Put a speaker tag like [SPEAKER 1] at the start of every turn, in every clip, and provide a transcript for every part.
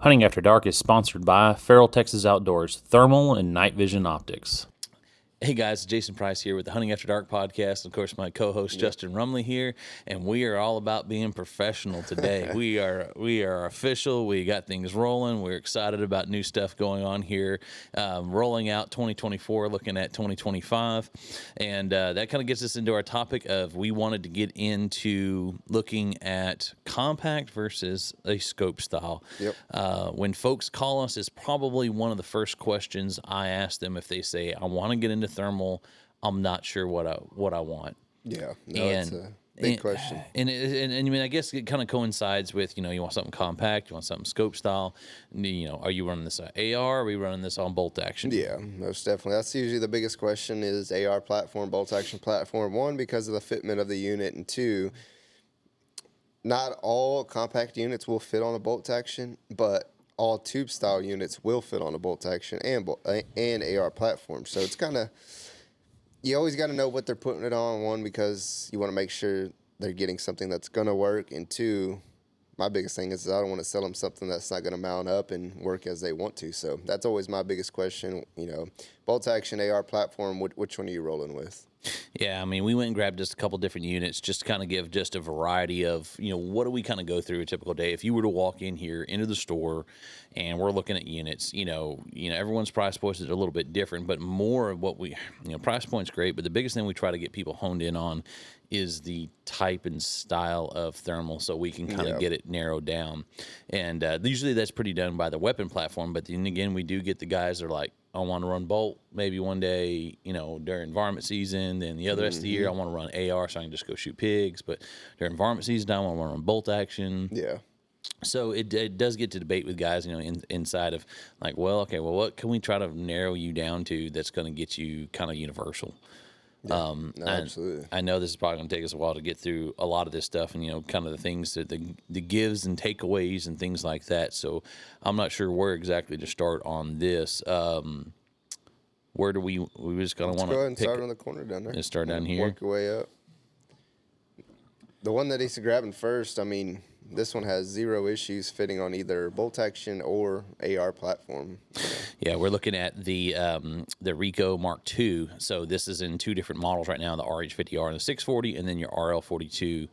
[SPEAKER 1] Hunting After Dark is sponsored by Feral Texas Outdoors, Thermal and Night Vision Optics.
[SPEAKER 2] Hey guys, Jason Price here with the Hunting After Dark podcast. Of course, my co-host Justin Rumley here, and we are all about being professional today. we are official. We got things rolling. We're excited about new stuff going on here, rolling out 2024, looking at 2025, and that kind of gets us into our topic of we wanted to get into looking at compact versus a scope style. When folks call us, it's probably one of the first questions I ask them if they say, "I want to get into thermal, I'm not sure what I want."
[SPEAKER 3] Yeah, no, it's a big question.
[SPEAKER 2] And I mean, I guess it kind of coincides with, you want something compact, you want something scope style. Are you running this AR? Or are we running this on bolt action?
[SPEAKER 3] Yeah, most definitely. That's usually the biggest question is AR platform, bolt action platform. One, because of the fitment of the unit, and two, not all compact units will fit on a bolt action, but all tube style units will fit on a bolt action and AR platform. So it's kind of, you always got to know what they're putting it on. One, because you want to make sure they're getting something that's going to work. And two, my biggest thing is I don't want to sell them something that's not going to mount up and work as they want to. So that's always my biggest question. Bolt action, AR platform, which one are you rolling with?
[SPEAKER 2] Yeah, I mean, we went and grabbed just a couple different units just to kind of give just a variety of, what do we kind of go through a typical day? If you were to walk in here into the store and we're looking at units, everyone's price points are a little bit different, but more of what price point's great, but the biggest thing we try to get people honed in on is the type and style of thermal so we can kind of get it narrowed down. And usually that's pretty done by the weapon platform, but then again, we do get the guys that are like, I want to run bolt maybe one day, during varmint season. Then the other rest of the year, I want to run AR so I can just go shoot pigs. But during varmint season, I want to run bolt action.
[SPEAKER 3] Yeah.
[SPEAKER 2] So it does get to debate with guys, inside of like, what can we try to narrow you down to that's going to get you kind of universal?
[SPEAKER 3] Yeah, absolutely.
[SPEAKER 2] I know this is probably going to take us a while to get through a lot of this stuff and, kind of the things that the gives and takeaways and things like that. So I'm not sure where exactly to start on this. Where do we just kind of want to
[SPEAKER 3] go ahead and start on the corner down there.
[SPEAKER 2] And start down here.
[SPEAKER 3] Work your way up. The one that he's grabbing first, I mean, this one has zero issues fitting on either bolt action or AR platform.
[SPEAKER 2] Yeah, we're looking at the Rico Mark II. So this is in two different models right now, the RH50R and the 640, and then your RL42R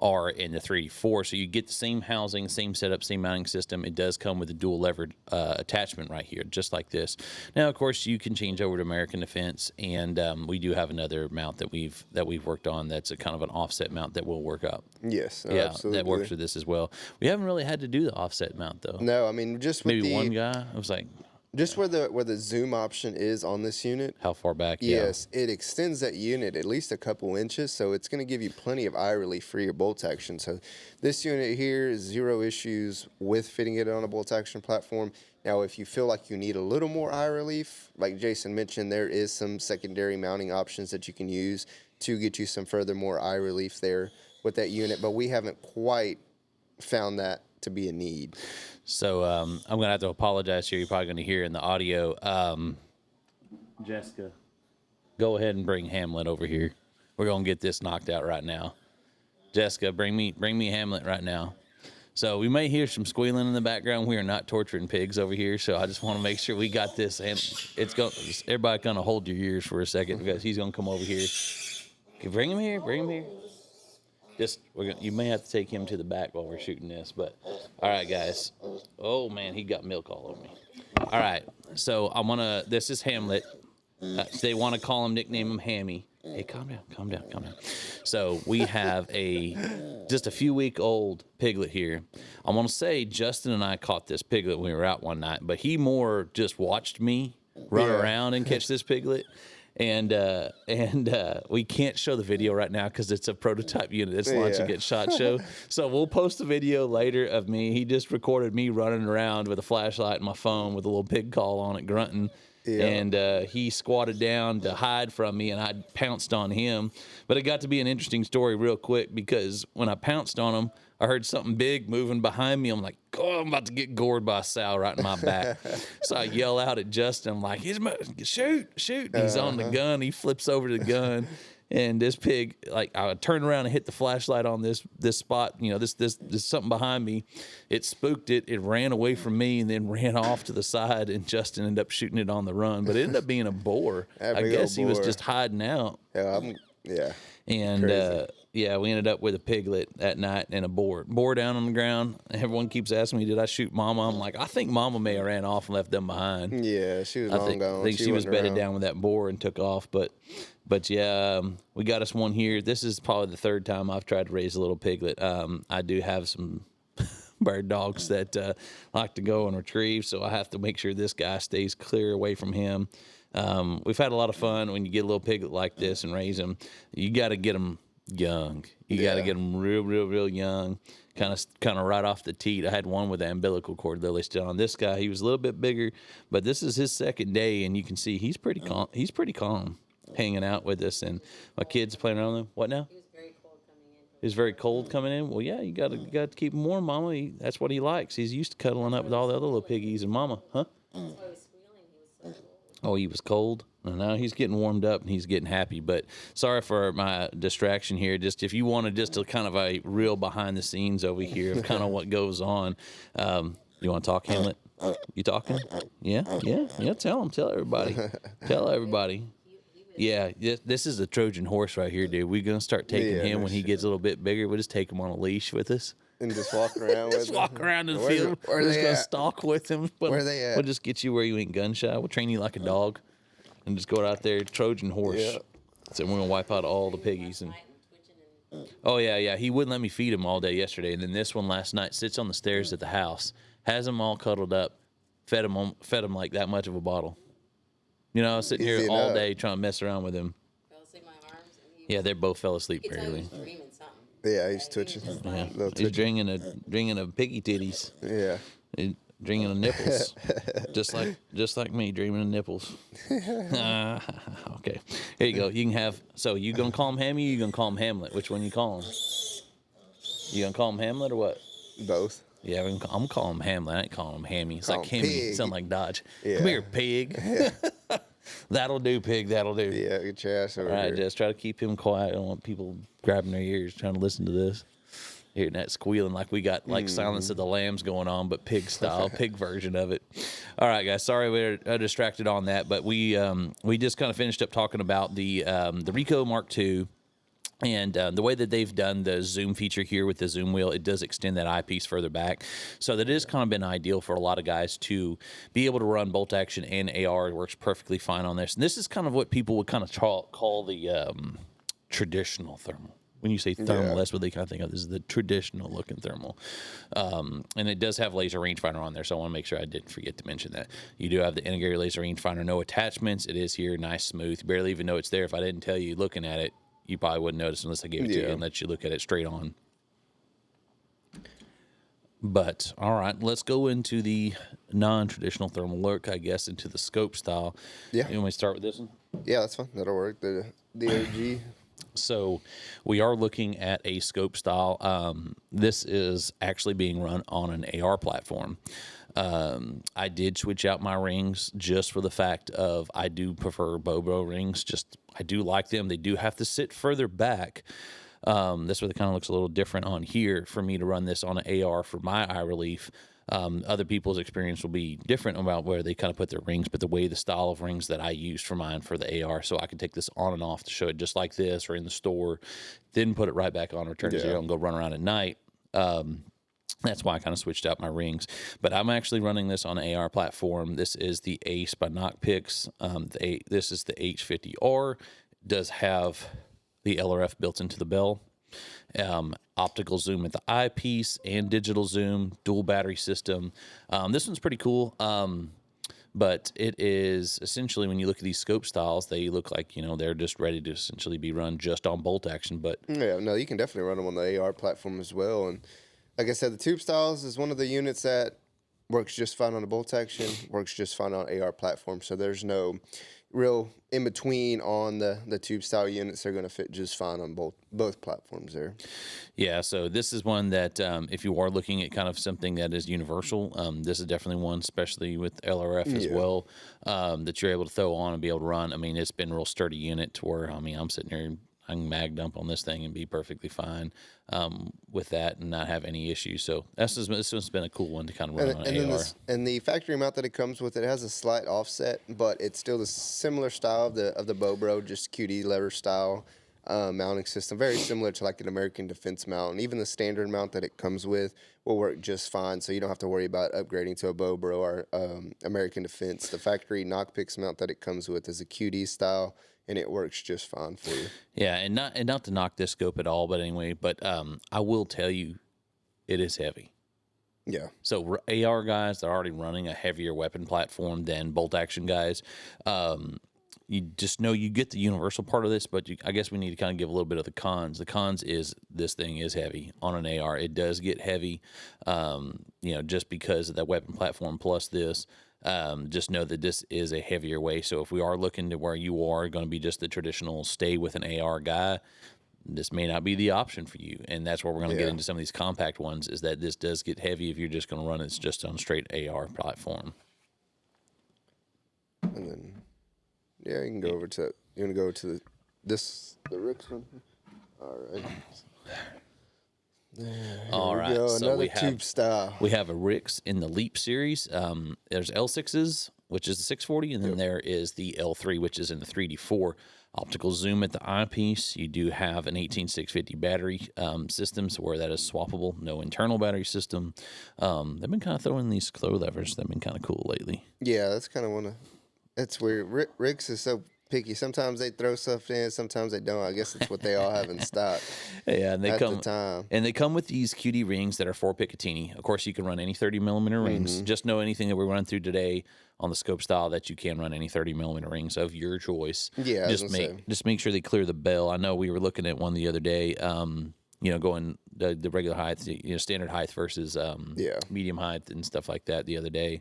[SPEAKER 2] and the 384. So you get the same housing, same setup, same mounting system. It does come with a dual levered attachment right here, just like this. Now, of course, you can change over to American Defense, and we do have another mount that we've worked on that's a kind of an offset mount that will work up.
[SPEAKER 3] Yes,
[SPEAKER 2] absolutely. That works with this as well. We haven't really had to do the offset mount though.
[SPEAKER 3] No, I mean just with
[SPEAKER 2] maybe one guy. I was like,
[SPEAKER 3] just where the zoom option is on this unit.
[SPEAKER 2] How far back?
[SPEAKER 3] Yes, it extends that unit at least a couple inches, so it's going to give you plenty of eye relief for your bolt action. So this unit here is zero issues with fitting it on a bolt action platform. Now, if you feel like you need a little more eye relief, like Jason mentioned, there is some secondary mounting options that you can use to get you some further more eye relief there with that unit, but we haven't quite found that to be a need.
[SPEAKER 2] So I'm going to have to apologize here. You're probably going to hear in the audio. Jessica, go ahead and bring Hamlet over here. We're going to get this knocked out right now. Jessica, bring me Hamlet right now. So we may hear some squealing in the background. We are not torturing pigs over here, so I just want to make sure we got this. And everybody kind of hold your ears for a second because he's going to come over here. Okay, bring him here. You may have to take him to the back while we're shooting this, but all right, guys. Oh man, he got milk all over me. All right, so this is Hamlet. They want to call him, nickname him Hammy. Hey, calm down. So we have just a few week old piglet here. I want to say Justin and I caught this piglet when we were out one night, but he more just watched me run around and catch this piglet. And we can't show the video right now because it's a prototype unit. It's launching at SHOT Show. So we'll post a video later of me. He just recorded me running around with a flashlight and my phone with a little pig call on it, grunting. Yeah. And he squatted down to hide from me, and I pounced on him. But it got to be an interesting story real quick because when I pounced on him, I heard something big moving behind me. I'm like, oh, I'm about to get gored by a sow right in my back. So I yell out at Justin. I'm like, shoot. And he's on the gun. He flips over to the gun. And this pig, like, I turned around and hit the flashlight on this spot. You know, this something behind me. It spooked it. It ran away from me and then ran off to the side. And Justin ended up shooting it on the run. But it ended up being a boar. I guess he was just hiding out.
[SPEAKER 3] Yeah.
[SPEAKER 2] And we ended up with a piglet that night and a boar down on the ground. Everyone keeps asking me, did I shoot Mama? I'm like, I think Mama may have ran off and left them behind.
[SPEAKER 3] Yeah, she was long gone.
[SPEAKER 2] I think she was
[SPEAKER 3] wasn't
[SPEAKER 2] bedded
[SPEAKER 3] around.
[SPEAKER 2] down with that boar and took off. But yeah, we got us one here. This is probably the third time I've tried to raise a little piglet. I do have some bird dogs that like to go and retrieve, so I have to make sure this guy stays clear away from him. We've had a lot of fun when you get a little piglet like this and raise them. You got to get them young. You got to get them real young, kind of right off the teat. I had one with the umbilical cord lily still on. This guy, he was a little bit bigger, but this is his second day, and you can see he's pretty calm. He's pretty calm, hanging out with us, and my kids playing around with him. What now?
[SPEAKER 4] He was very cold coming in.
[SPEAKER 2] He was very cold coming in. Well, yeah, you got to keep him warm, Mama. That's what he likes. He's used to cuddling up with all the other little piggies and Mama, huh?
[SPEAKER 4] That's why he was squealing. He was so cold.
[SPEAKER 2] Oh, he was cold. And now he's getting warmed up and he's getting happy. But sorry for my distraction here. Just if you wanted just a kind of a real behind the scenes over here of kind of what goes on. You want to talk, Hamlet? You talking? Yeah. Tell everybody. Tell everybody. Yeah, this is a Trojan horse right here, dude. We're gonna start taking him when he gets a little bit bigger. We'll just take him on a leash with us.
[SPEAKER 3] And just walk around with
[SPEAKER 2] Just walk
[SPEAKER 3] them.
[SPEAKER 2] around in the
[SPEAKER 3] Where-
[SPEAKER 2] field.
[SPEAKER 3] where
[SPEAKER 2] We're just
[SPEAKER 3] they
[SPEAKER 2] gonna
[SPEAKER 3] at?
[SPEAKER 2] stalk with him.
[SPEAKER 3] Where they at?
[SPEAKER 2] We'll just get you where you ain't gun shy. We'll train you like a dog, and just go out there Trojan horse.
[SPEAKER 3] Yeah.
[SPEAKER 2] So we're gonna wipe out all the piggies and.
[SPEAKER 4] Fighting, twitching, and
[SPEAKER 2] Oh yeah. He wouldn't let me feed him all day yesterday, and then this one last night sits on the stairs at the house, has them all cuddled up, fed him like that much of a bottle. You know, sitting here
[SPEAKER 3] Easy
[SPEAKER 2] all
[SPEAKER 3] enough.
[SPEAKER 2] day trying to mess around with him.
[SPEAKER 4] fell asleep in my arms. And he
[SPEAKER 2] Yeah, they both fell asleep
[SPEAKER 4] he
[SPEAKER 2] early.
[SPEAKER 4] was dreaming something.
[SPEAKER 3] Yeah, he's twitching.
[SPEAKER 2] Yeah,
[SPEAKER 3] Little
[SPEAKER 2] he's
[SPEAKER 3] twitching.
[SPEAKER 2] dringing a piggy titties,
[SPEAKER 3] Yeah.
[SPEAKER 2] dringing a nipples, just like me, dreaming of nipples. Okay, here you go. You can have. So you gonna call him Hammy? Or you gonna call him Hamlet? Which one you call him? You gonna call him Hamlet or what?
[SPEAKER 3] Both.
[SPEAKER 2] Yeah, I'm calling him Hamlet. I ain't calling him Hammy. It's
[SPEAKER 3] Call
[SPEAKER 2] like
[SPEAKER 3] him
[SPEAKER 2] Hammy.
[SPEAKER 3] Pig.
[SPEAKER 2] Sound like Dodge.
[SPEAKER 3] Yeah.
[SPEAKER 2] Come here, pig. That'll do, pig. That'll do.
[SPEAKER 3] Yeah, get your ass over
[SPEAKER 2] All right,
[SPEAKER 3] here.
[SPEAKER 2] just try to keep him quiet. I don't want people grabbing their ears trying to listen to this. Hearing that squealing like we got like Silence of the Lambs going on, but pig style, pig version of it. All right, guys. Sorry we're distracted on that, but we just kind of finished up talking about the Ricoh Mark II. And the way that they've done the zoom feature here with the zoom wheel, it does extend that eyepiece further back. So that has kind of been ideal for a lot of guys to be able to run bolt action and AR. It works perfectly fine on this. And this is kind of what people would kind of call the traditional thermal. When you say thermal, that's what they kind of think of. This is the traditional looking thermal. And it does have laser rangefinder on there, so I want to make sure I didn't forget to mention that. You do have the integrated laser rangefinder, no attachments. It is here, nice, smooth. You barely even know it's there. If I didn't tell you looking at it, you probably wouldn't notice unless I gave it to you and let you look at it straight on. But, all right, let's go into the non-traditional thermal look, I guess, into the scope style.
[SPEAKER 3] Yeah.
[SPEAKER 2] You want me to start with this one?
[SPEAKER 3] Yeah, that's fine. That'll work. The OG.
[SPEAKER 2] So we are looking at a scope style. This is actually being run on an AR platform. I did switch out my rings just for the fact of I do prefer Bobo rings. I do like them. They do have to sit further back. That's where it kind of looks a little different on here for me to run this on an AR for my eye relief. Other people's experience will be different about where they kind of put their rings, but the style of rings that I used for mine for the AR, so I can take this on and off to show it just like this or in the store, then put it right back on, return to zero, and go run around at night. That's why I kind of switched out my rings. But I'm actually running this on an AR platform. This is the Ace by Knockpix. This is the H50R. It does have the LRF built into the bell. Optical zoom at the eyepiece and digital zoom, dual battery system. This one's pretty cool. But it is essentially, when you look at these scope styles, they look like, they're just ready to essentially be run just on bolt action. But
[SPEAKER 3] Yeah, no, you can definitely run them on the AR platform as well. And like I said, the Tube Styles is one of the units that works just fine on a bolt action, works just fine on AR platform. So there's no real in between on the tube style units. They're going to fit just fine on both platforms there.
[SPEAKER 2] Yeah, so this is one that if you are looking at kind of something that is universal, this is definitely one, especially with LRF as well, that you're able to throw on and be able to run. I mean, it's been a real sturdy unit to where, I mean, I'm sitting here, I can mag dump on this thing and be perfectly fine with that and not have any issues. So this has been a cool one to kind of run on
[SPEAKER 3] And
[SPEAKER 2] AR.
[SPEAKER 3] and the factory mount that it comes with, it has a slight offset, but it's still the similar style of the Bobro, just QD lever style mounting system, very similar to like an American Defense mount. And even the standard mount that it comes with will work just fine, so you don't have to worry about upgrading to a Bobro or American Defense. The factory Knockpix mount that it comes with is a QD style, and it works just fine for you.
[SPEAKER 2] Yeah, and not to knock this scope at all, but anyway, I will tell you, it is heavy.
[SPEAKER 3] Yeah.
[SPEAKER 2] So AR guys, they're already running a heavier weapon platform than bolt action guys. You just know you get the universal part of this, but I guess we need to kind of give a little bit of the cons. The cons is this thing is heavy on an AR. It does get heavy, just because of that weapon platform plus this. Just know that this is a heavier way. So if we are looking to where you are going to be just the traditional stay with an AR guy, this may not be the option for you. And that's where we're going to get into some of these compact ones, is that this does get heavy if you're just going to run it just on straight AR platform.
[SPEAKER 3] And then, yeah, you can go over to, you want to go to the Ricks one? All right.
[SPEAKER 2] All right,
[SPEAKER 3] Go,
[SPEAKER 2] so
[SPEAKER 3] another
[SPEAKER 2] we have
[SPEAKER 3] tube style.
[SPEAKER 2] we have a Rix in the Leap series. There's L6s, which is the 640, and then there is the L3, which is in the 3D4 optical zoom at the eyepiece. You do have an 18650 battery system, so where that is swappable. No internal battery system. They've been kind of throwing these throw levers. They've been kind of cool lately.
[SPEAKER 3] Yeah, that's kind of one of. That's weird. Ricks is so picky. Sometimes they throw stuff in, sometimes they don't. I guess it's what they all have in stock.
[SPEAKER 2] Yeah, and they
[SPEAKER 3] at
[SPEAKER 2] come
[SPEAKER 3] the time.
[SPEAKER 2] and they come with these QD rings that are for Picatinny. Of course, you can run any 30 millimeter rings. Just know anything that we run through today on the scope style that you can run any 30 millimeter rings of your choice.
[SPEAKER 3] Yeah, I was
[SPEAKER 2] just
[SPEAKER 3] gonna say.
[SPEAKER 2] just make sure they clear the bell. I know we were looking at one the other day. Going the regular height, standard height versus medium height and stuff like that the other day.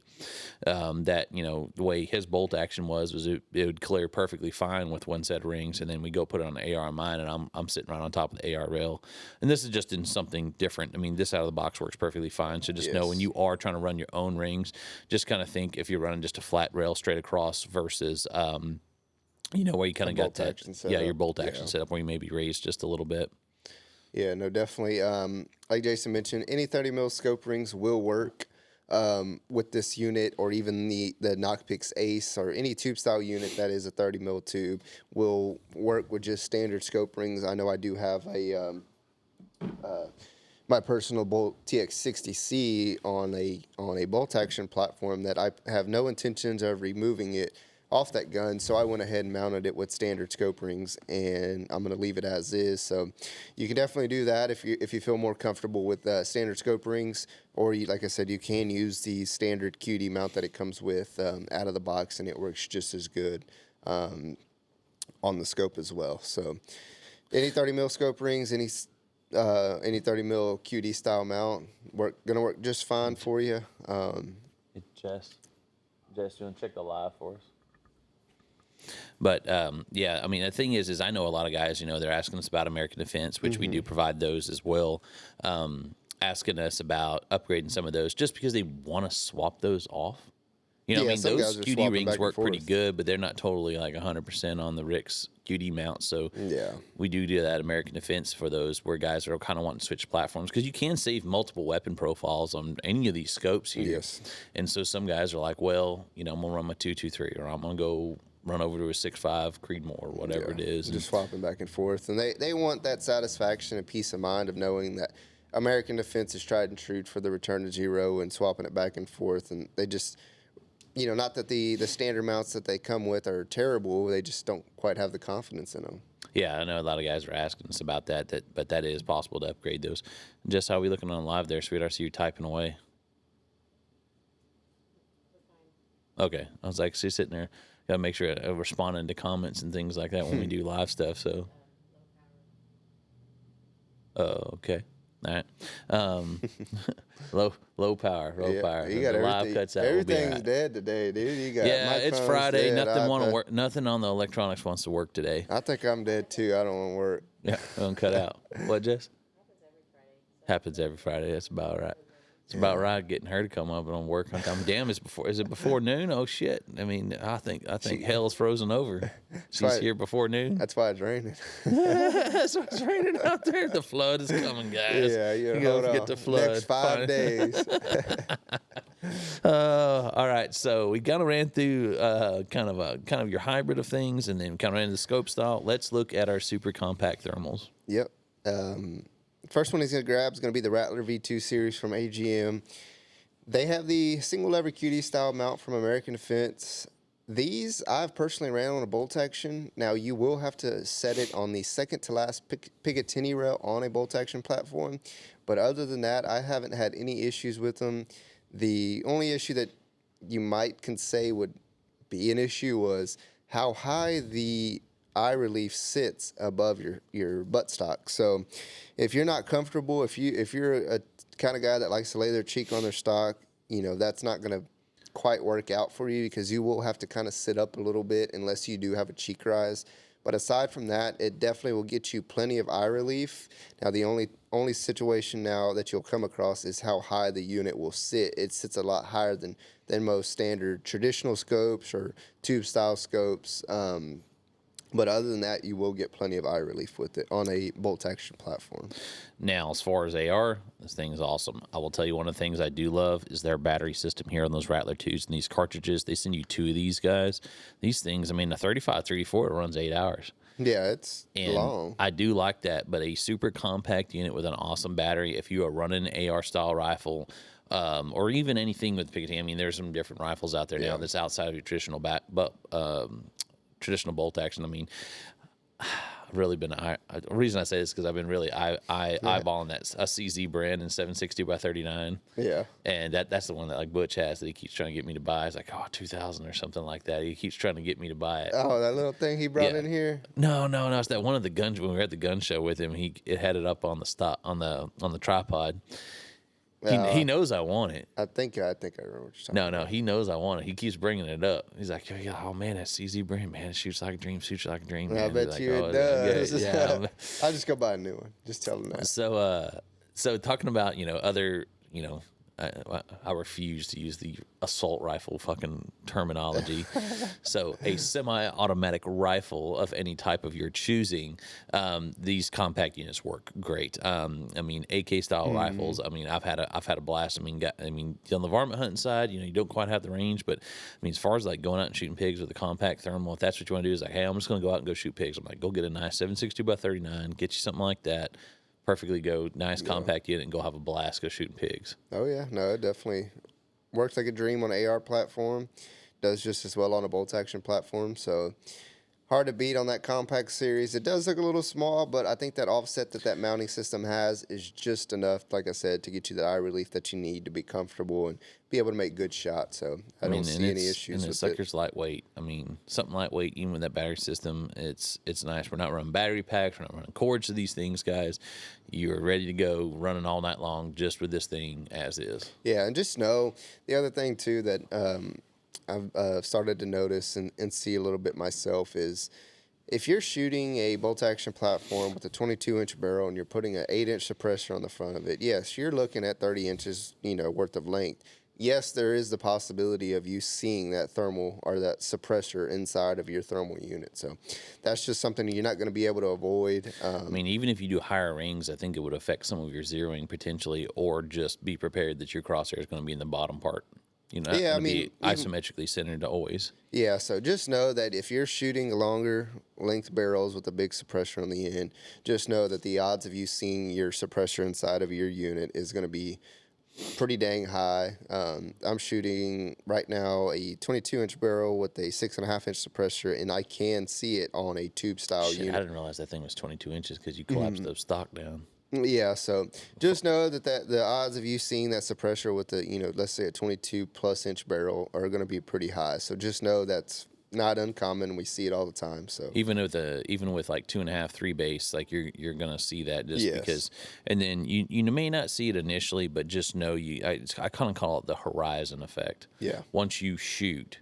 [SPEAKER 2] That the way his bolt action was it would clear perfectly fine with one set of rings, and then we go put it on the AR on mine, and I'm sitting right on top of the AR rail, and this is just in something different. I mean, this out of the box works perfectly fine. So just know when you are trying to run your own rings, just kind of think if you're running just a flat rail straight across versus where you kind of got that your bolt action setup where you maybe raised just a little bit.
[SPEAKER 3] Yeah, no, definitely. Like Jason mentioned, any 30 mil scope rings will work with this unit, or even the Knockpix Ace, or any tube style unit that is a 30 mil tube will work with just standard scope rings. I know I do have a my personal Bolt TX60C on a bolt action platform that I have no intentions of removing it off that gun, so I went ahead and mounted it with standard scope rings, and I'm going to leave it as is. So you can definitely do that if you feel more comfortable with standard scope rings, or like I said, you can use the standard QD mount that it comes with out of the box, and it works just as good on the scope as well. So any 30 mil scope rings, any 30 mil QD style mount, gonna work just fine for you.
[SPEAKER 2] Jess, you want to check the live for us? But I mean, the thing is I know a lot of guys, they're asking us about American Defense, which we do provide those as well. Asking us about upgrading some of those just because they want to swap those off. I mean, those QD rings work pretty good, but they're not totally like 100% on the Rix QD mount. So we do that American Defense for those where guys are kind of wanting to switch platforms, because you can save multiple weapon profiles on any of these scopes here.
[SPEAKER 3] Yes.
[SPEAKER 2] And so some guys are like, well, I'm going to run my 223, or I'm going to go run over to a 6.5 Creedmoor, or whatever it is.
[SPEAKER 3] Just swapping back and forth. And they want that satisfaction and peace of mind of knowing that American Defense is tried and true for the return to zero and swapping it back and forth. And they just, not that the standard mounts that they come with are terrible, they just don't quite have the confidence in them.
[SPEAKER 2] Yeah, I know a lot of guys are asking us about that, but that is possible to upgrade those. Just how we looking on live there, sweetheart? I see you typing away. Okay, I was like, she's sitting there. Gotta make sure I responding to comments and things like that when we do live stuff. So, oh, okay. All right. Low power.
[SPEAKER 3] Yeah, you got
[SPEAKER 2] The live
[SPEAKER 3] everything.
[SPEAKER 2] cuts out. Will be
[SPEAKER 3] Everything's
[SPEAKER 2] all right.
[SPEAKER 3] dead today, dude. You got
[SPEAKER 2] Yeah, it's
[SPEAKER 3] microphones
[SPEAKER 2] Friday.
[SPEAKER 3] dead,
[SPEAKER 2] Nothing want to
[SPEAKER 3] iPad.
[SPEAKER 2] work. Nothing on the electronics wants to work today.
[SPEAKER 3] I think I'm dead too. I don't want to work.
[SPEAKER 2] Yeah, don't cut out. What, Jess?
[SPEAKER 4] Happens every Friday.
[SPEAKER 2] Happens every Friday. That's about right. It's about right getting her to come up and work on time. Damn, is it before noon? Oh shit! I mean, I think hell's frozen over. She's
[SPEAKER 3] why-
[SPEAKER 2] here before noon.
[SPEAKER 3] That's why it's raining.
[SPEAKER 2] That's why it's raining out there. The flood is coming, guys.
[SPEAKER 3] Yeah,
[SPEAKER 2] You
[SPEAKER 3] yeah.
[SPEAKER 2] go
[SPEAKER 3] Hold
[SPEAKER 2] forget
[SPEAKER 3] on.
[SPEAKER 2] the flood.
[SPEAKER 3] Next 5 days.
[SPEAKER 2] All right, so we kind of ran through kind of your hybrid of things, and then kind of ran the scope style. Let's look at our super compact thermals.
[SPEAKER 3] Yep. First one he's going to grab is going to be the Rattler V2 series from AGM. They have the single lever QD style mount from American Defense. These I've personally ran on a bolt action. Now you will have to set it on the second to last Picatinny rail on a bolt action platform. But other than that, I haven't had any issues with them. The only issue that you can say would be an issue was how high the eye relief sits above your buttstock. So if you're not comfortable, if you're a kind of guy that likes to lay their cheek on their stock, that's not going to quite work out for you because you will have to kind of sit up a little bit unless you do have a cheek rise. But aside from that, it definitely will get you plenty of eye relief. Now, the only situation now that you'll come across is how high the unit will sit. It sits a lot higher than most standard traditional scopes or tube-style scopes. But other than that, you will get plenty of eye relief with it on a bolt action platform.
[SPEAKER 2] Now, as far as AR, this thing is awesome. I will tell you one of the things I do love is their battery system here on those Rattler 2s and these cartridges. They send you 2 of these guys. These things, I mean, the 35, 34, it runs 8 hours.
[SPEAKER 3] Yeah, it's
[SPEAKER 2] And
[SPEAKER 3] long.
[SPEAKER 2] I do like that, but a super compact unit with an awesome battery, if you are running an AR style rifle, or even anything with Picatinny, I mean, there's some different rifles out there now that's outside of your traditional traditional bolt action. I mean, I've really been. The reason I say this is because I've been really eyeballing that a CZ brand in 760 by 39.
[SPEAKER 3] Yeah.
[SPEAKER 2] And that's the one that like Butch has that he keeps trying to get me to buy. It's like 2000 or something like that. He keeps trying to get me to buy it.
[SPEAKER 3] Oh, that little thing he brought
[SPEAKER 2] Yeah.
[SPEAKER 3] in here.
[SPEAKER 2] No, it's that one of the guns when we were at the gun show with him. It had it up on the tripod. He knows I want it.
[SPEAKER 3] I think I remember what you're talking about.
[SPEAKER 2] No, he knows I want it. He keeps bringing it up. He's like, oh man, that CZ brand, man, it shoots like a dream,
[SPEAKER 3] I
[SPEAKER 2] man.
[SPEAKER 3] bet
[SPEAKER 2] He's
[SPEAKER 3] you
[SPEAKER 2] like,
[SPEAKER 3] it
[SPEAKER 2] "Oh,
[SPEAKER 3] does.
[SPEAKER 2] yeah."
[SPEAKER 3] I'll just go buy a new one. Just tell them that.
[SPEAKER 2] So talking about other I refuse to use the assault rifle fucking terminology. So a semi-automatic rifle of any type of your choosing, these compact units work great. I mean, AK style rifles. I mean, I've had a blast. I mean, on the varmint hunting side, you don't quite have the range, but I mean, as far as like going out and shooting pigs with a compact thermal, if that's what you want to do, is like, hey, I'm just gonna go out and go shoot pigs. I'm like, go get a nice 7.62 by 39, get you something like that. Perfectly go nice compact unit and go have a blast, go shooting pigs.
[SPEAKER 3] Oh yeah, no, it definitely works like a dream on an AR platform. Does just as well on a bolt action platform. So hard to beat on that compact series. It does look a little small, but I think that offset that mounting system has is just enough, like I said, to get you the eye relief that you need to be comfortable and be able to make good shots. So I don't see any issues
[SPEAKER 2] and
[SPEAKER 3] with
[SPEAKER 2] the sucker's lightweight. I mean, something lightweight, even with that battery system, it's nice. We're not running battery packs. We're not running cords to these things, guys. You're ready to go running all night long just with this thing as is.
[SPEAKER 3] Yeah, and just know the other thing too that I've started to notice and see a little bit myself is if you're shooting a bolt action platform with a 22-inch barrel and you're putting an 8-inch suppressor on the front of it, yes, you're looking at 30 inches, worth of length. Yes, there is the possibility of you seeing that thermal or that suppressor inside of your thermal unit. So that's just something you're not going to be able to avoid.
[SPEAKER 2] I mean, even if you do higher rings, I think it would affect some of your zeroing potentially, or just be prepared that your crosshair is going to be in the bottom part.
[SPEAKER 3] Yeah, I mean,
[SPEAKER 2] be isometrically centered always.
[SPEAKER 3] Yeah, so just know that if you're shooting longer length barrels with a big suppressor on the end, just know that the odds of you seeing your suppressor inside of your unit is going to be pretty dang high. I'm shooting right now a 22-inch barrel with a 6.5-inch suppressor, and I can see it on a tube-style
[SPEAKER 2] Shit,
[SPEAKER 3] unit.
[SPEAKER 2] I didn't realize that thing was 22 inches because you collapsed the stock down.
[SPEAKER 3] Yeah, so just know that the odds of you seeing that suppressor with the, let's say a 22-plus inch barrel are going to be pretty high. So just know that's not uncommon. We see it all the time. So
[SPEAKER 2] Even with like 2.5, 3 base, like you're gonna see that just
[SPEAKER 3] Yes.
[SPEAKER 2] because, and then you may not see it initially, but just know I kind of call it the horizon effect.
[SPEAKER 3] Yeah.
[SPEAKER 2] Once you shoot,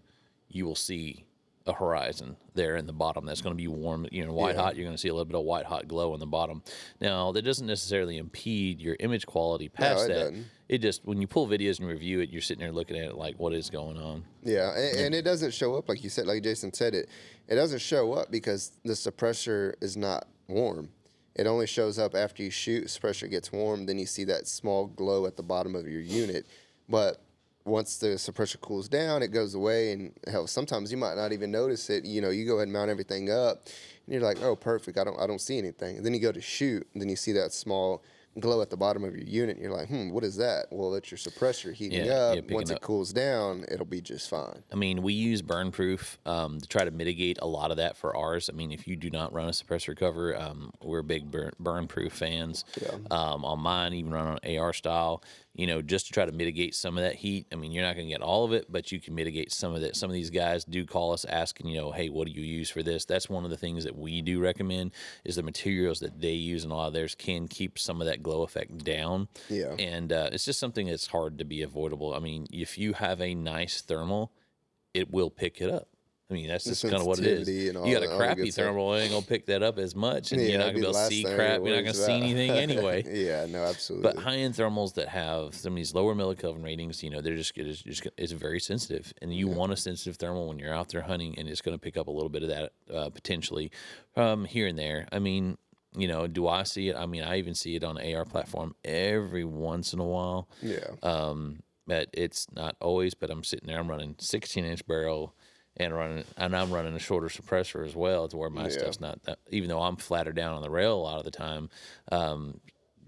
[SPEAKER 2] you will see a horizon there in the bottom that's going to be warm. White hot. You're going to see a little bit of white hot glow in the bottom. Now that doesn't necessarily impede your image quality past
[SPEAKER 3] it
[SPEAKER 2] that.
[SPEAKER 3] doesn't.
[SPEAKER 2] It just when you pull videos and review it, you're sitting there looking at it like, what is going on?
[SPEAKER 3] yeah, and it doesn't show up like you said, like Jason said it. It doesn't show up because the suppressor is not warm. It only shows up after you shoot. Suppressor gets warm, then you see that small glow at the bottom of your unit. But once the suppressor cools down, it goes away, and hell, sometimes you might not even notice it. You go ahead and mount everything up, and you're like, "Oh, perfect! I don't see anything." And then you go to shoot, and then you see that small glow at the bottom of your unit, and you're like, "What is that?" Well, it's your suppressor heating up.
[SPEAKER 2] picking
[SPEAKER 3] Once it
[SPEAKER 2] up.
[SPEAKER 3] cools down, it'll be just fine.
[SPEAKER 2] I mean, we use burn proof to try to mitigate a lot of that for ours. I mean, if you do not run a suppressor cover, we're big burn proof fans.
[SPEAKER 3] Yeah.
[SPEAKER 2] On mine, even run on AR style, just to try to mitigate some of that heat. I mean, you're not going to get all of it, but you can mitigate some of that. Some of these guys do call us asking, hey, what do you use for this? That's one of the things that we do recommend is the materials that they use, and a lot of theirs can keep some of that glow effect down.
[SPEAKER 3] Yeah.
[SPEAKER 2] And it's just something that's hard to be avoidable. I mean, if you have a nice thermal, it will pick it up. I mean, that's just kind of what it is.
[SPEAKER 3] sensitivity and all
[SPEAKER 2] You got
[SPEAKER 3] that-
[SPEAKER 2] a
[SPEAKER 3] all the
[SPEAKER 2] crappy
[SPEAKER 3] good stuff.
[SPEAKER 2] thermal, it ain't gonna pick that up as much, and you're not
[SPEAKER 3] that'd
[SPEAKER 2] gonna be able to
[SPEAKER 3] the
[SPEAKER 2] see
[SPEAKER 3] last thing
[SPEAKER 2] crap. You're not
[SPEAKER 3] worries
[SPEAKER 2] gonna see
[SPEAKER 3] about.
[SPEAKER 2] anything anyway.
[SPEAKER 3] Yeah, no, absolutely.
[SPEAKER 2] But high-end thermals that have some of these lower millikelvin ratings, they're it's very sensitive, and you want a sensitive thermal when you're out there hunting, and it's going to pick up a little bit of that potentially here and there. I mean, do I see it? I mean, I even see it on the AR platform every once in a while.
[SPEAKER 3] yeah.
[SPEAKER 2] But it's not always. But I'm sitting there, I'm running 16-inch barrel. And I'm running a shorter suppressor as well, to where my stuff's not that. Even though I'm flatter down on the rail a lot of the time,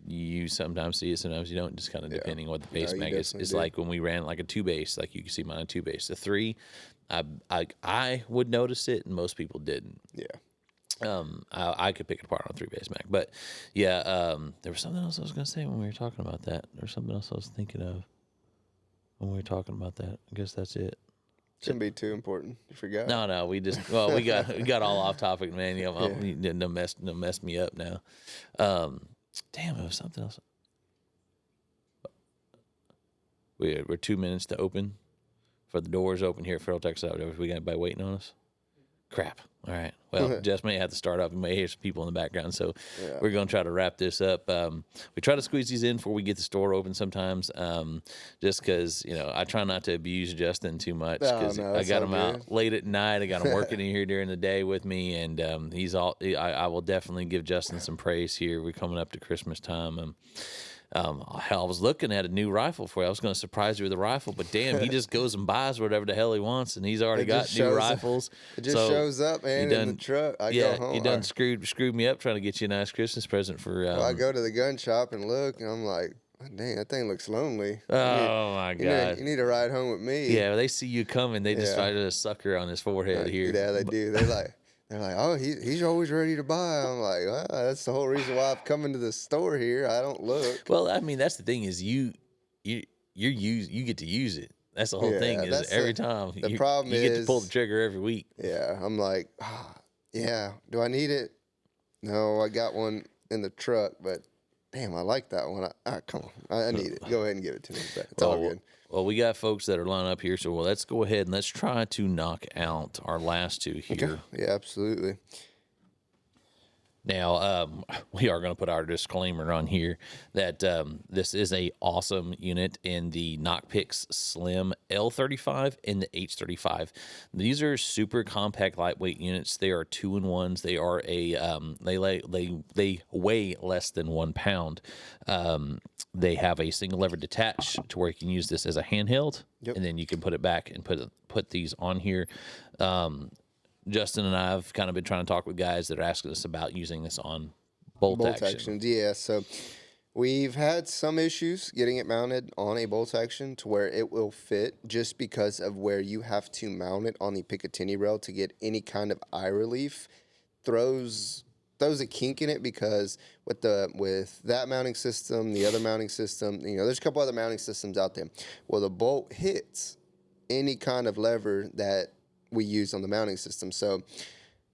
[SPEAKER 2] you sometimes see it, sometimes you don't. Just kind of depending on what the base
[SPEAKER 3] you
[SPEAKER 2] mag is.
[SPEAKER 3] definitely
[SPEAKER 2] It's
[SPEAKER 3] do.
[SPEAKER 2] like when we ran like a 2 base, like you can see mine a 2 base. The 3, I would notice it, and most people didn't.
[SPEAKER 3] Yeah.
[SPEAKER 2] I could pick it apart on a 3 base mag, but yeah, there was something else I was gonna say when we were talking about that. There was something else I was thinking of when we were talking about that. I guess that's it.
[SPEAKER 3] Shouldn't be too important. You forgot.
[SPEAKER 2] No, we got all off topic, man. You didn't mess me up now. Damn, it was something else. We're 2 minutes to open for the doors open here at Feral Texas Outdoors. We got anybody waiting on us? Crap. All right. Well, Jess may have to start up. You may hear some people in the background, so we're going to try to wrap this up. We try to squeeze these in before we get the store open sometimes, just because, I try not to abuse Justin too much, because
[SPEAKER 3] no,
[SPEAKER 2] I
[SPEAKER 3] it's
[SPEAKER 2] got
[SPEAKER 3] all
[SPEAKER 2] him out
[SPEAKER 3] good.
[SPEAKER 2] late at night. I got him working in here during the day with me, and I will definitely give Justin some praise here. We're coming up to Christmas time. I was looking at a new rifle for you. I was going to surprise you with a rifle, but damn, he just goes and buys whatever the hell he wants, and he's already
[SPEAKER 3] It
[SPEAKER 2] got
[SPEAKER 3] just
[SPEAKER 2] new
[SPEAKER 3] shows-
[SPEAKER 2] rifles.
[SPEAKER 3] It just
[SPEAKER 2] So
[SPEAKER 3] shows up, man,
[SPEAKER 2] he
[SPEAKER 3] in the truck. I
[SPEAKER 2] yeah,
[SPEAKER 3] go home.
[SPEAKER 2] he done screwed me up trying to get you a nice Christmas present for.
[SPEAKER 3] I go to the gun shop and look, and I'm like, dang, that thing looks lonely.
[SPEAKER 2] Oh my god!
[SPEAKER 3] You need to ride home with me.
[SPEAKER 2] Yeah, they see you coming, they just
[SPEAKER 3] Yeah.
[SPEAKER 2] try to sucker on his forehead here.
[SPEAKER 3] Yeah, they do. They're like, oh, he's always ready to buy. I'm like, well, that's the whole reason why I've come into the store here. I don't look.
[SPEAKER 2] Well, I mean, that's the thing is you get to use it. That's the whole
[SPEAKER 3] Yeah,
[SPEAKER 2] thing is
[SPEAKER 3] that's
[SPEAKER 2] every
[SPEAKER 3] the-
[SPEAKER 2] time
[SPEAKER 3] the
[SPEAKER 2] you
[SPEAKER 3] problem
[SPEAKER 2] get to pull
[SPEAKER 3] is-
[SPEAKER 2] the trigger every week.
[SPEAKER 3] Yeah, I'm like, yeah. Do I need it? No, I got one in the truck, but damn, I like that one. Come on, I need it. Go ahead and give it to me. But it's all good.
[SPEAKER 2] Well, we got folks that are lining up here, so let's go ahead and let's try to knock out our last two here.
[SPEAKER 3] Yeah, absolutely.
[SPEAKER 2] Now, we are going to put our disclaimer on here that this is a awesome unit in the Knockpix Slim L35 and the H35. These are super compact, lightweight units. They are 2-in-1s. They are they weigh less than 1 pound. They have a single lever detach to where you can use this as a handheld, and then you can put it back and put these on here. Justin and I have kind of been trying to talk with guys that are asking us about using this on bolt action.
[SPEAKER 3] Actions, yeah. So we've had some issues getting it mounted on a bolt action to where it will fit, just because of where you have to mount it on the Picatinny rail to get any kind of eye relief. Throws a kink in it, because with that mounting system, the other mounting system, there's a couple other mounting systems out there. Well, the bolt hits any kind of lever that we use on the mounting system. So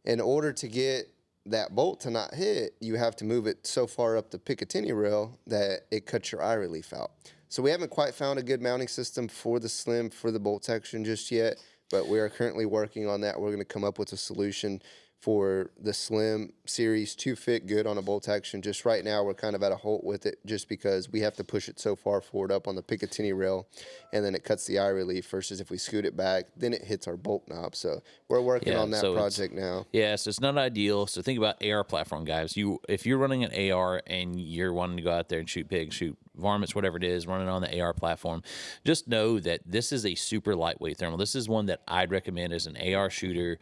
[SPEAKER 3] in order to get that bolt to not hit, you have to move it so far up the Picatinny rail that it cuts your eye relief out. So we haven't quite found a good mounting system for the Slim for the bolt section just yet, but we are currently working on that. We're going to come up with a solution for the Slim series to fit good on a bolt action. Just right now, we're kind of at a halt with it just because we have to push it so far forward up on the Picatinny rail, and then it cuts the eye relief versus if we scoot it back, then it hits our bolt knob. So we're working on that project now.
[SPEAKER 2] Yeah, so it's not ideal. So think about AR platform, guys. If you're running an AR and you're wanting to go out there and shoot pigs, shoot varmints, whatever it is, running on the AR platform, just know that this is a super lightweight thermal. This is one that I'd recommend as an AR shooter,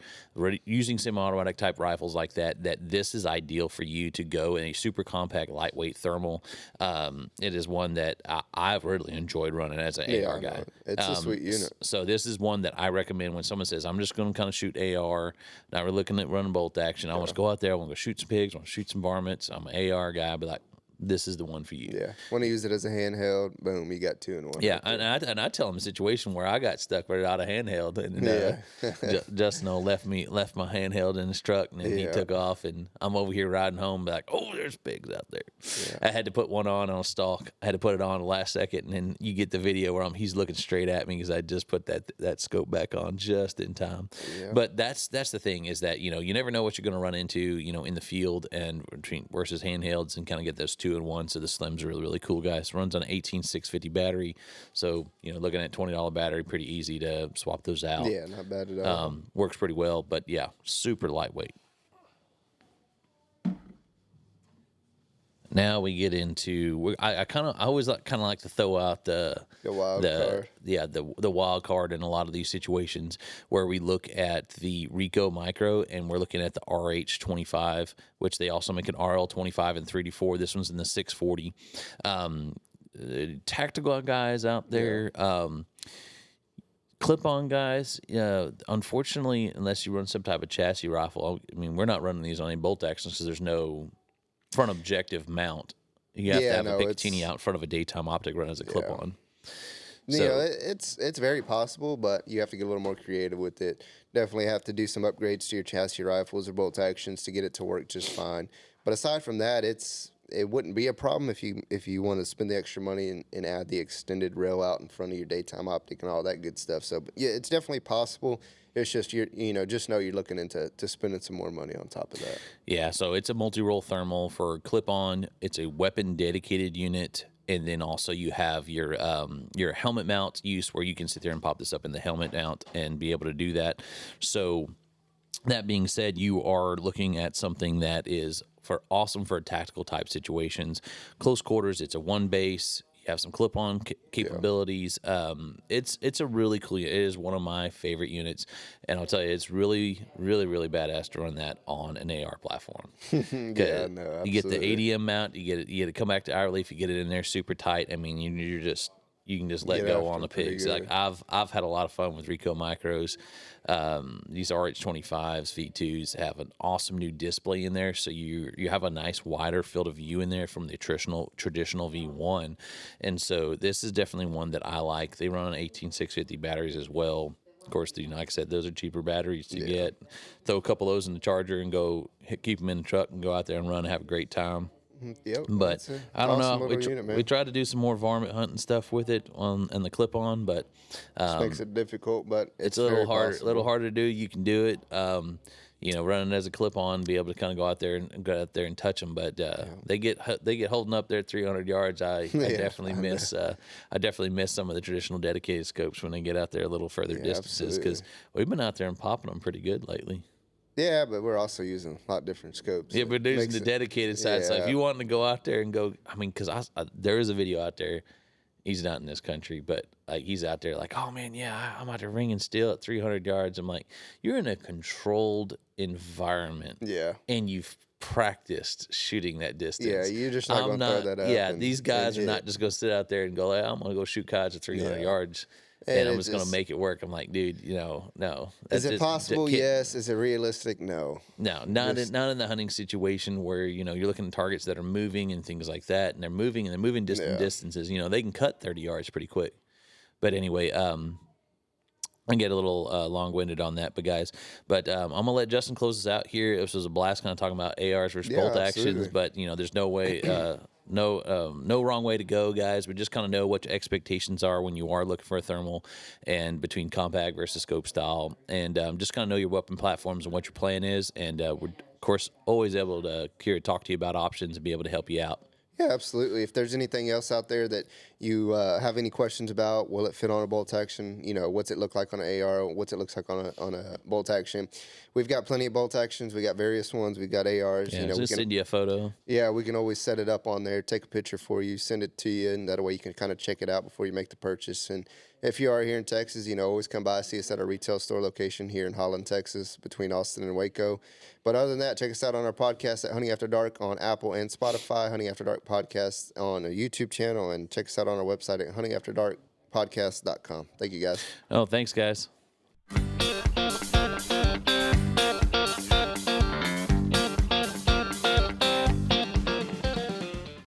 [SPEAKER 2] using semi-automatic type rifles like that, that this is ideal for you to go in a super compact, lightweight thermal. It is one that I've really enjoyed running as an AR guy.
[SPEAKER 3] It's a sweet unit.
[SPEAKER 2] So this is one that I recommend when someone says, I'm just going to kind of shoot AR, not really looking at running bolt action. I want to go out there, I want to go shoot some pigs, I want to shoot some varmints. I'm an AR guy, but like, this is the one for you.
[SPEAKER 3] Yeah. Want to use it as a handheld, boom, you got 2 in 1.
[SPEAKER 2] Yeah, and I tell him a situation where I got stuck right out of handheld, and Justin left my handheld in his truck, and then he took off, and I'm over here riding home, like, oh, there's pigs out there. Yeah. I had to put one on a stalk. I had to put it on the last second, and then you get the video where he's looking straight at me because I just put that scope back on just in time. Yeah. But that's the thing is that you never know what you're going to run into in the field and versus handhelds, and kind of get those 2 in 1. So the Slim's really, really cool, guys. Runs on an 18650 battery. So, looking at $20 battery, pretty easy to swap those out.
[SPEAKER 3] Yeah, not bad at all.
[SPEAKER 2] Works pretty well, but yeah, super lightweight. Now we get into I always like to throw out the
[SPEAKER 3] wild card.
[SPEAKER 2] Yeah, the wild card in a lot of these situations where we look at the Rico Micro and we're looking at the RH25, which they also make an RL25 and 3D4. This one's in the 640. Tactical guys out there. Clip-on guys, unfortunately, unless you run some type of chassis rifle, we're not running these on any bolt actions because there's no front objective mount. You have to have a Picatinny out in front of a daytime optic run as a clip-on. So,
[SPEAKER 3] it's very possible, but you have to get a little more creative with it. Definitely have to do some upgrades to your chassis rifles or bolt actions to get it to work just fine. But aside from that, it wouldn't be a problem if you want to spend the extra money and add the extended rail out in front of your daytime optic and all that good stuff. So yeah, it's definitely possible. It's just just know you're looking into spending some more money on top of that.
[SPEAKER 2] Yeah, so it's a multi-roll thermal for clip-on. It's a weapon dedicated unit, and then also you have your helmet mount use where you can sit there and pop this up in the helmet mount and be able to do that. So that being said, you are looking at something that is awesome for tactical type situations. Close quarters, it's a one base. You have some clip-on capabilities. It's a really cool unit. It is one of my favorite units, and I'll tell you, it's really, really, really badass to run that on an AR platform.
[SPEAKER 3] Yeah, no, absolutely.
[SPEAKER 2] You get the ADM mount. You get to come back to eye relief. You get it in there super tight. You can just let go on the pigs. Like I've had a lot of fun with Rico Micros. These RH25s, V2s have an awesome new display in there, so you have a nice wider field of view in there from the traditional V1, and so this is definitely one that I like. They run on 18650 batteries as well. Of course, like I said, those are cheaper batteries to get. Throw a couple of those in the charger and keep them in the truck and go out there and run and have a great time.
[SPEAKER 3] Yep,
[SPEAKER 2] but I don't know. We tried to do some more varmint hunting stuff with it and the clip-on, but
[SPEAKER 3] makes it difficult. But
[SPEAKER 2] it's a little harder to do. You can do it, running as a clip-on, be able to kind of go out there and touch them. But they get holding up there at 300 yards. I definitely miss. I definitely miss some of the traditional dedicated scopes when they get out there a little further distances because we've been out there and popping them pretty good lately.
[SPEAKER 3] Yeah, but we're also using a lot of different scopes.
[SPEAKER 2] Yeah, we're using the dedicated side. Yeah. So if you want to go out there and go, because there is a video out there. He's not in this country, but he's out there like, oh man, yeah, I'm out there ringing steel at 300 yards. I'm like, you're in a controlled environment.
[SPEAKER 3] Yeah.
[SPEAKER 2] And you've practiced shooting that distance.
[SPEAKER 3] Yeah, you're just not going to throw that up.
[SPEAKER 2] Yeah, these guys are not just going to sit out there and go, hey, I'm going to go shoot cods at 300 yards. And I'm just going to make it work. I'm like, dude, no.
[SPEAKER 3] Is it possible? Yes. Is it realistic? No.
[SPEAKER 2] No, not in the hunting situation where, you're looking at targets that are moving and things like that. And they're moving distant distances. They can cut 30 yards pretty quick. But anyway, I get a little long-winded on that, but guys, I'm gonna let Justin close us out here. This was a blast, kind of talking about ARs versus
[SPEAKER 3] Yeah,
[SPEAKER 2] bolt actions,
[SPEAKER 3] absolutely.
[SPEAKER 2] but there's no way, no wrong way to go, guys. We just kind of know what your expectations are when you are looking for a thermal, and between compact versus scope style, and just kind of know your weapon platforms and what your plan is, and we're of course always able to talk to you about options and be able to help you out.
[SPEAKER 3] Yeah, absolutely. If there's anything else out there that you have any questions about, will it fit on a bolt action? What's it look like on an AR? What's it looks like on a bolt action? We've got plenty of bolt actions. We got various ones. We got ARs.
[SPEAKER 2] Yeah,
[SPEAKER 3] we
[SPEAKER 2] just send you a photo.
[SPEAKER 3] Yeah, we can always set it up on there, take a picture for you, send it to you, and that way you can kind of check it out before you make the purchase. And if you are here in Texas, always come by, see us at our retail store location here in Holland, Texas, between Austin and Waco. But other than that, check us out on our podcast at Hunting After Dark on Apple and Spotify, Hunting After Dark Podcast on a YouTube channel, and check us out on our website at huntingafterdarkpodcast.com. Thank you, guys.
[SPEAKER 2] Oh, thanks, guys.